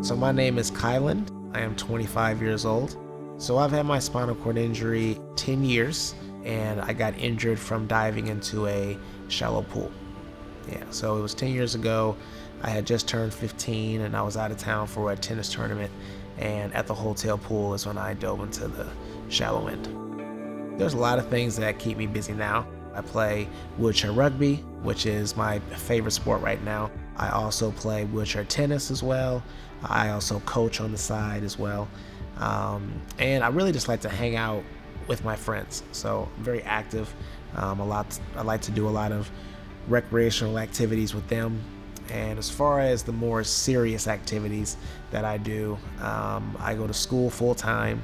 So my name is Kiland. I am 25 years old. So I've had my spinal cord injury 10 years, and I got injured from diving into a shallow pool. Yeah, so it was 10 years ago. I had just turned 15 and I was out of town for a tennis tournament, and at the hotel pool is when I dove into the shallow end. There's a lot of things that keep me busy now. I play wheelchair rugby, which is my favorite sport right now. I also play wheelchair tennis as well. I also coach on the side as well. And I really just like to hang out with my friends. So I'm very active. I like to do a lot of recreational activities with them. And as far as the more serious activities that I do, I go to school full time.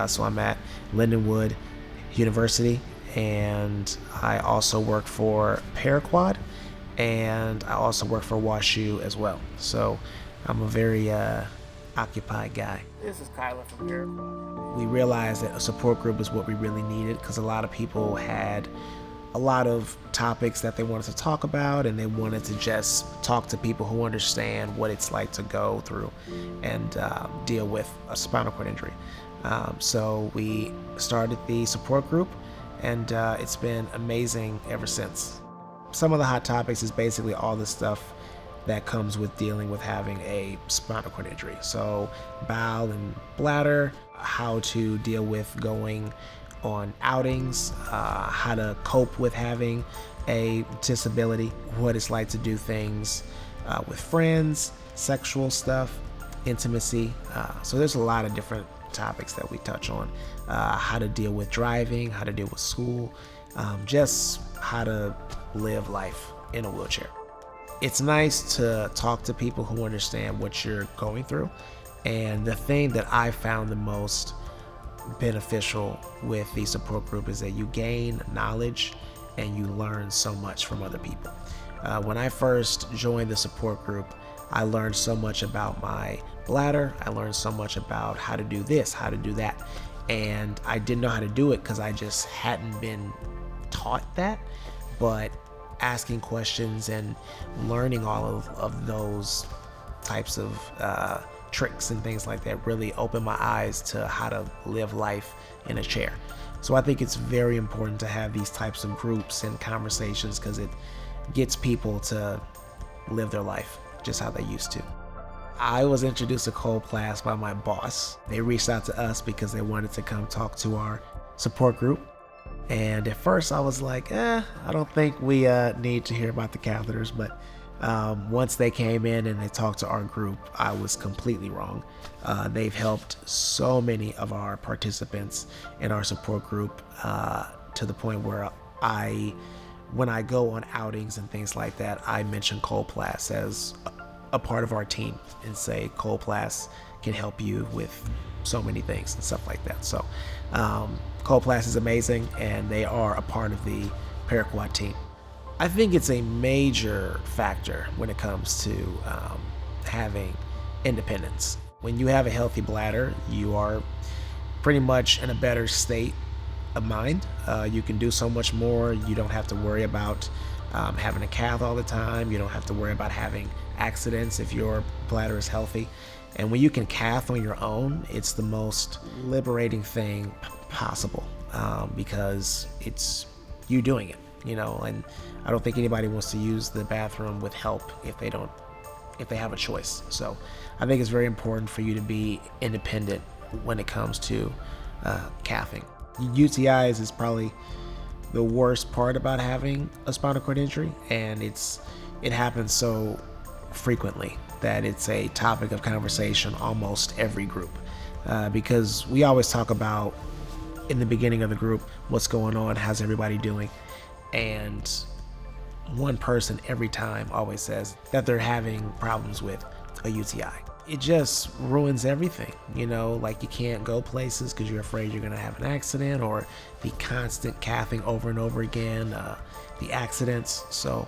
So I'm at Lindenwood University, and I also work for Paraquad, and I also work for WashU as well. So I'm a very occupied guy. This is Kyla from Paraquad. We realized that a support group is what we really needed, because a lot of people had a lot of topics that they wanted to talk about, and they wanted to just talk to people who understand what it's like to go through and deal with a spinal cord injury. So we started the support group, and it's been amazing ever since. Some of the hot topics is basically all the stuff that comes with dealing with having a spinal cord injury. So bowel and bladder, how to deal with going on outings, how to cope with having a disability, what it's like to do things with friends, sexual stuff, intimacy. So there's a lot of different topics that we touch on. How to deal with driving, how to deal with school, just how to live life in a wheelchair. It's nice to talk to people who understand what you're going through. And the thing that I found the most beneficial with the support group is that you gain knowledge and you learn so much from other people. When I first joined the support group, I learned so much about my bladder. I learned so much about how to do this, how to do that. And I didn't know how to do it because I just hadn't been taught that. But asking questions and learning all of those types of tricks and things like that really opened my eyes to how to live life in a chair. So I think it's very important to have these types of groups and conversations, because it gets people to live their life just how they used to. I was introduced to Co Plass by my boss. They reached out to us because they wanted to come talk to our support group. And at first I was like, I don't think we need to hear about the catheters. But once they came in and they talked to our group, I was completely wrong. They've helped so many of our participants in our support group to the point where when I go on outings and things like that, I mention Coloplast as a part of our team and say Coloplast can help you with so many things and stuff like that. So Coloplast is amazing, and they are a part of the Paraquad team. I think it's a major factor when it comes to having independence. When you have a healthy bladder, you are pretty much in a better state of mind. You can do so much more. You don't have to worry about having a cath all the time. You don't have to worry about having accidents if your bladder is healthy. And when you can cath on your own, it's the most liberating thing possible, because it's you doing it, and I don't think anybody wants to use the bathroom with help if they have a choice. So I think it's very important for you to be independent when it comes to cathing. UTIs is probably the worst part about having a spinal cord injury, and it happens so frequently that it's a topic of conversation almost every group, because we always talk about in the beginning of the group what's going on, how's everybody doing, and one person every time always says that they're having problems with a UTI. It just ruins everything, like you can't go places because you're afraid you're going to have an accident, or the constant cathing over and over again, the accidents. So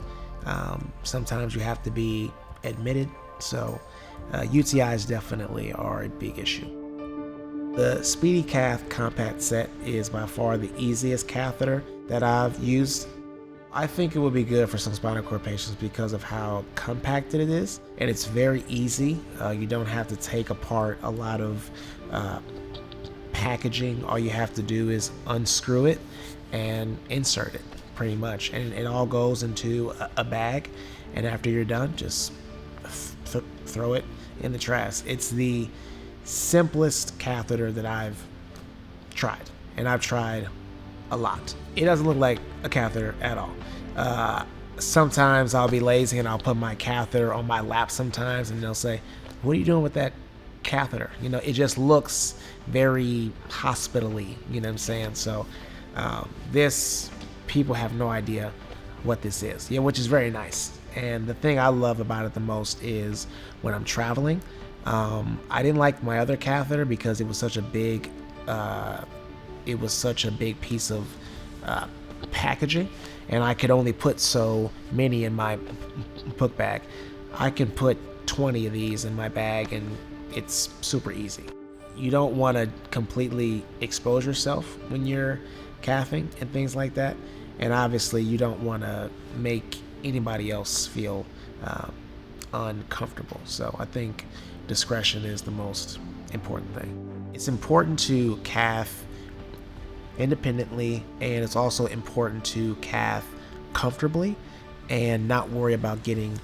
sometimes you have to be admitted. So UTIs definitely are a big issue. The SpeediCath Compact Set is by far the easiest catheter that I've used. I think it would be good for some spinal cord patients because of how compacted it is, and it's very easy. You don't have to take apart a lot of packaging. All you have to do is unscrew it and insert it, pretty much, and it all goes into a bag, and after you're done, just throw it in the trash. It's the simplest catheter that I've tried, and I've tried a lot. It doesn't look like a catheter at all. Sometimes I'll be lazy and I'll put my catheter on my lap sometimes, and they'll say, "What are you doing with that catheter?" You know, it just looks very hospital-y, you know what I'm saying? So this, people have no idea what this is, yeah, which is very nice. And the thing I love about it the most is when I'm traveling. I didn't like my other catheter because it was such a big piece of packaging, and I could only put so many in my book bag. I can put 20 of these in my bag, and it's super easy. You don't want to completely expose yourself when you're cathing and things like that, and obviously you don't want to make anybody else feel uncomfortable. So I think discretion is the most important thing. It's important to cath independently, and it's also important to cath comfortably and not worry about getting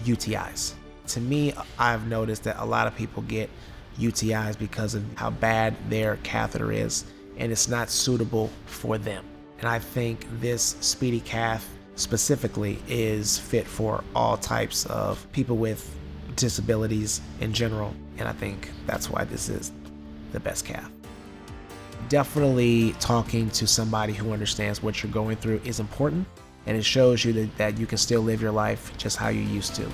UTIs. To me, I've noticed that a lot of people get UTIs because of how bad their catheter is, and it's not suitable for them. And I think this SpeediCath specifically is fit for all types of people with disabilities in general, and I think that's why this is the best cath. Definitely talking to somebody who understands what you're going through is important, and it shows you that you can still live your life just how you used to.